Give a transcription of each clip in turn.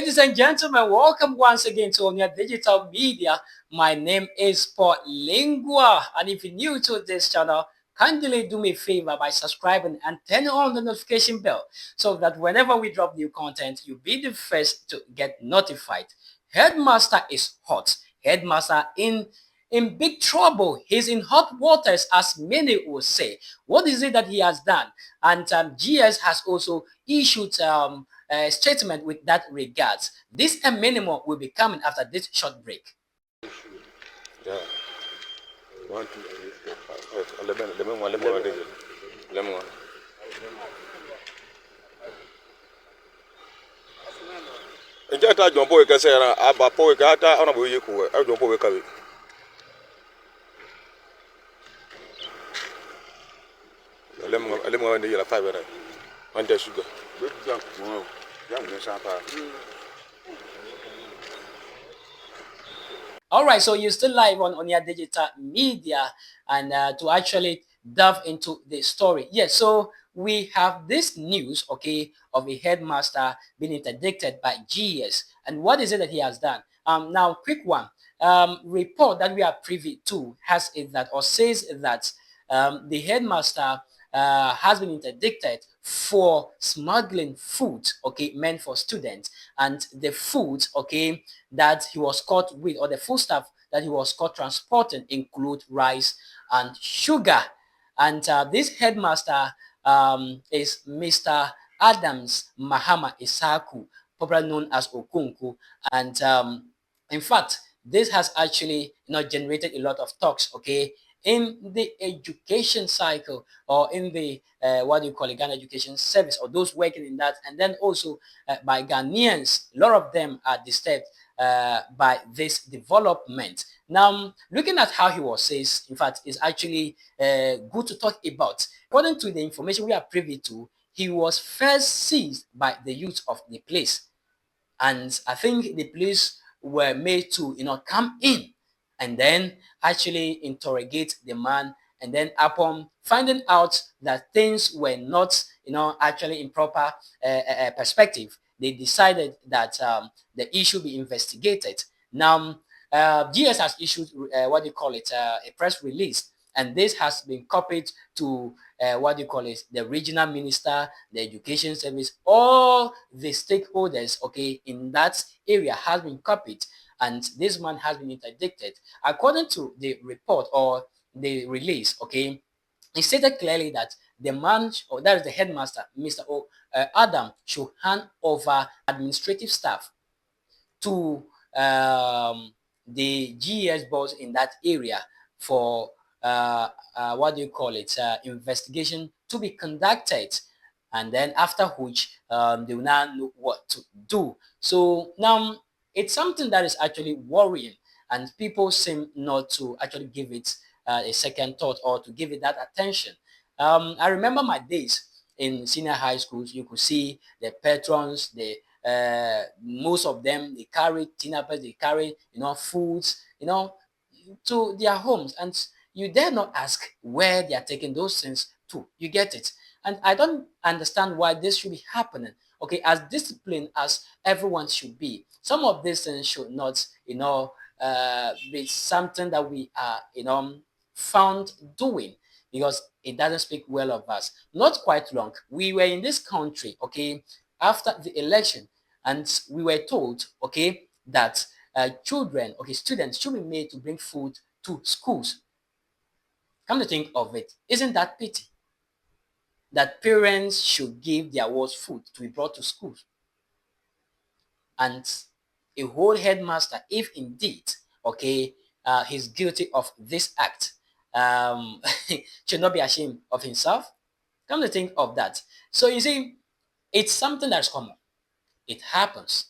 Ladies and gentlemen, welcome once again to Omnia Digital Media. My name is Paul Lingua, and if you're new to this channel, kindly do me a favor by subscribing and turning on the notification bell so that whenever we drop new content, you'll be the first to get notified. Headmaster is hot. Headmaster in big trouble. He's in hot waters, as many will say. What is it that he has done? And GS has also issued a statement with that regards. This and many more will be coming after this short break. Yeah. 1, 2, 3, 4, 5. Lemon. Nje ta jompo we kese na aba po we ka ta ona bo ye ku e jompo we ka we. Lemon de la 5 era. And the sugar. All right, so you're still live on your digital media, and to actually delve into the story. Yes, so we have this news, okay, of a headmaster being interdicted by GS. And what is it that he has done? Now, quick one. Report that we are privy to has it that, or says that the headmaster has been interdicted for smuggling food, okay, meant for students, and the food, okay, that he was caught with, or the food stuff that he was caught transporting, include rice and sugar. And this headmaster is Mr. Adams Mahama Isaku, popularly known as Okunku. And in fact, this has actually generated a lot of talks, okay, in the education cycle, or in the what do you call it, Ghana Education Service, or those working in that, and then also by Ghanaians. A lot of them are disturbed by this development. Now, looking at how he was says, in fact, is actually good to talk about. According to the information we are privy to, he was first seized by the youth of the place, and I think the police were made to come in and then actually interrogate the man, and then upon finding out that things were not actually in proper perspective, they decided that the issue be investigated. Now GS has issued what do you call it, a press release, and this has been copied to what do you call it, the regional minister, the education service, all the stakeholders, okay, in that area has been copied, and this man has been interdicted. According to the report or the release, okay, it stated clearly that the man, or that is the headmaster, Mr. Adam, should hand over administrative staff to the GES boss in that area for what do you call it, investigation to be conducted, and then after which they will now know what to do. So now it's something that is actually worrying, and people seem not to actually give it a second thought, or to give it that attention. I remember my days in senior high schools. You could see the patrons, the most of them, they carry tinapers, they carry foods to their homes, and you dare not ask where they are taking those things to. You get it? And I don't understand why this should be happening. Okay, as disciplined as everyone should be, some of these things should not be something that we are found doing, because it doesn't speak well of us. Not quite long, we were in this country, okay, after the election, and we were told, okay, that children, okay, students should be made to bring food to schools. Come to think of it, isn't that pity? That parents should give their wards food to be brought to schools. And a whole headmaster, if indeed, okay, he's guilty of this act, should not be ashamed of himself. Come to think of that. So you see, it's something that's common. It happens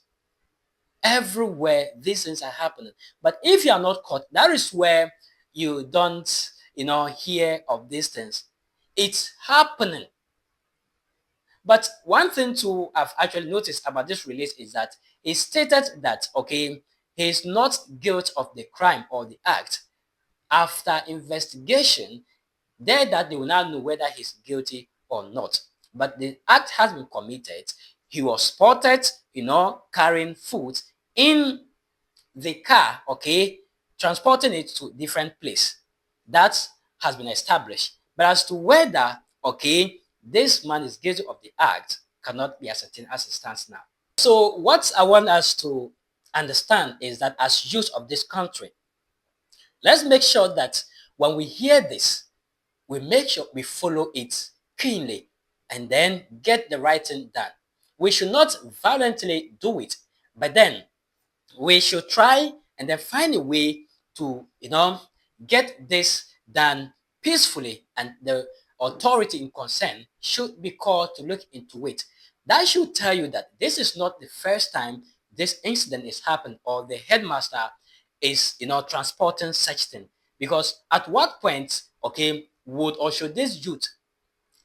everywhere. These things are happening, but if you are not caught, that is where you don't hear of these things. It's happening. But one thing to have actually noticed about this release is that it stated that, okay, he is not guilty of the crime or the act. After investigation, that they will now know whether he's guilty or not. But the act has been committed. he was spotted, carrying food in the car, okay, transporting it to different place. That has been established. But as to whether, okay, this man is guilty of the act cannot be ascertained as it stands now. So what I want us to understand is that as youth of this country, let's make sure that when we hear this, we make sure we follow it keenly and then get the right thing done. We should not violently do it, but then we should try and then find a way to, get this done peacefully, and the authority in concern should be called to look into it. That should tell you that this is not the first time this incident is happened or the headmaster is, transporting such thing. Because at what point, okay, would or should this youth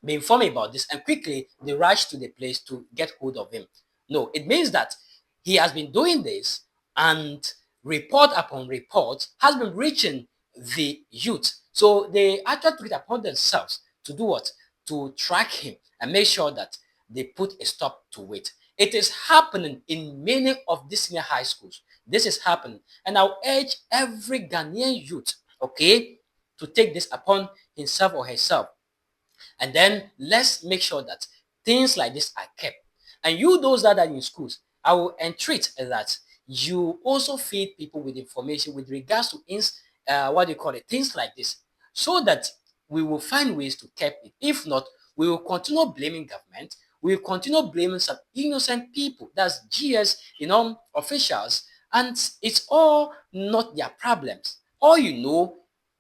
be informed about this and quickly they rush to the place to get hold of him? No, it means that he has been doing this, and report upon report has been reaching the youth. So they actually took it upon themselves to do what? To track him and make sure that they put a stop to it. It is happening in many of these senior high schools. This is happening. And I'll urge every Ghanaian youth, okay, to take this upon himself or herself. And then let's make sure that things like this are kept. And you, those that are in schools, I will entreat that you also feed people with information with regards to what do you call it, things like this, so that we will find ways to keep it. If not, we will continue blaming government. We will continue blaming some innocent people. That's GS, officials, and it's all not their problems. All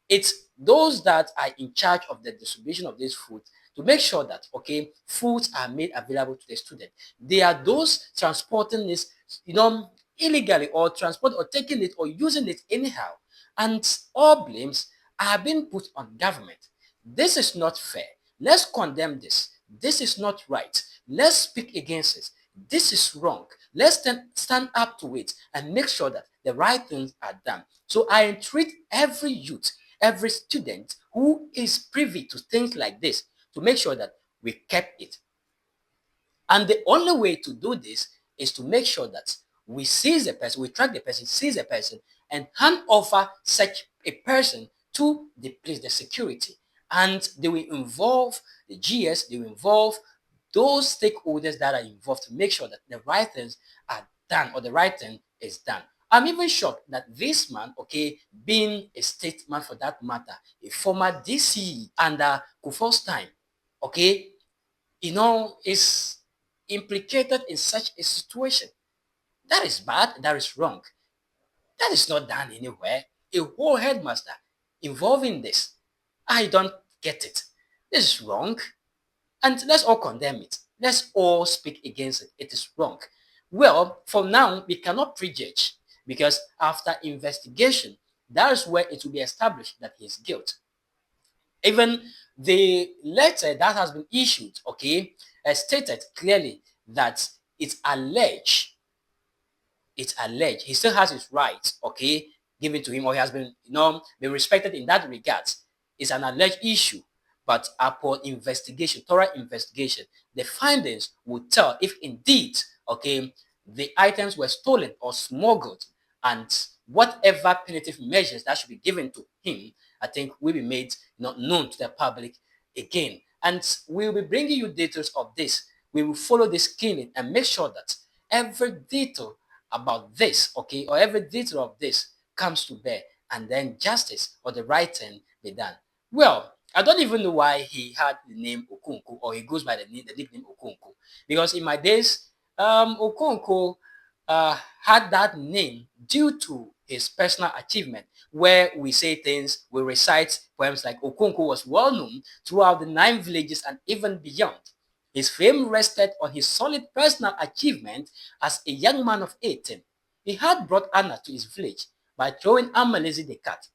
it's those that are in charge of the distribution of this food to make sure that, okay, foods are made available to the student. They are those transporting this, illegally, or transport or taking it or using it anyhow. And all blames are being put on government. This is not fair. Let's condemn this. This is not right. Let's speak against it. This is wrong. Let's stand up to it and make sure that the right things are done. So I entreat every youth, every student who is privy to things like this to make sure that we kept it. And the only way to do this is to make sure that we seize the person, we track the person, seize the person, and hand over such a person to the police, the security. And they will involve the GS, they will involve those stakeholders that are involved to make sure that the right things are done or the right thing is done. I'm even shocked that this man, okay, being a statesman for that matter, a former DC under Kufuor's time, okay, is implicated in such a situation. That is bad. That is wrong. That is not done anywhere. A whole headmaster involved in this. I don't get it. This is wrong. And let's all condemn it. Let's all speak against it. It is wrong. Well, for now, we cannot prejudge because after investigation, that is where it will be established that he is guilty. Even the letter that has been issued, okay, stated clearly that it's alleged he still has his rights, okay, given to him, or he has been, been respected in that regard. It's an alleged issue, but upon investigation, thorough investigation, the findings will tell if indeed, okay, the items were stolen or smuggled, and whatever punitive measures that should be given to him, I think will be made not known to the public again. And we will be bringing you details of this. We will follow this keenly and make sure that every detail about this, okay, or every detail of this comes to bear, and then justice or the right thing be done. Well, I don't even know why he had the name Okonkwo, or he goes by the nickname Okonkwo, because in my days, Okonkwo had that name due to his personal achievement, where we say things, we recite poems like Okonkwo was well known throughout the 9 villages and even beyond. His fame rested on his solid personal achievement as a young man of 18. He had brought honor to his village by throwing Amalezi the cat.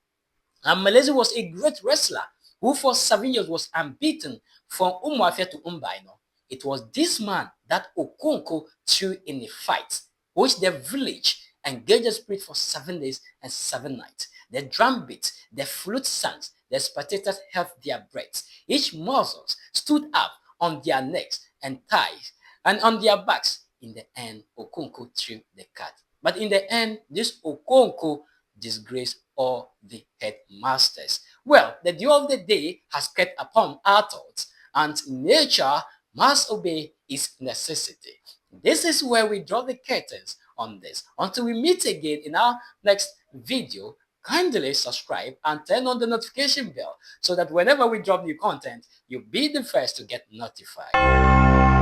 Amalezi was a great wrestler who for 7 years was unbeaten from Umuafia to Umbaino. It was this man that Okonkwo threw in a fight, which the village engaged the spirit for 7 days and 7 nights. The drum beat, the flute sang, the spectators held their breaths. Each muscles stood up on their necks and thighs, and on their backs. in the end, Okonkwo tripped the cat. But in the end, this Okonkwo disgraced all the headmasters. Well, the dew of the day has kept upon our thoughts, and nature must obey its necessity. This is where we draw the curtains on this. Until we meet again in our next video, kindly subscribe and turn on the notification bell so that whenever we drop new content, you'll be the first to get notified.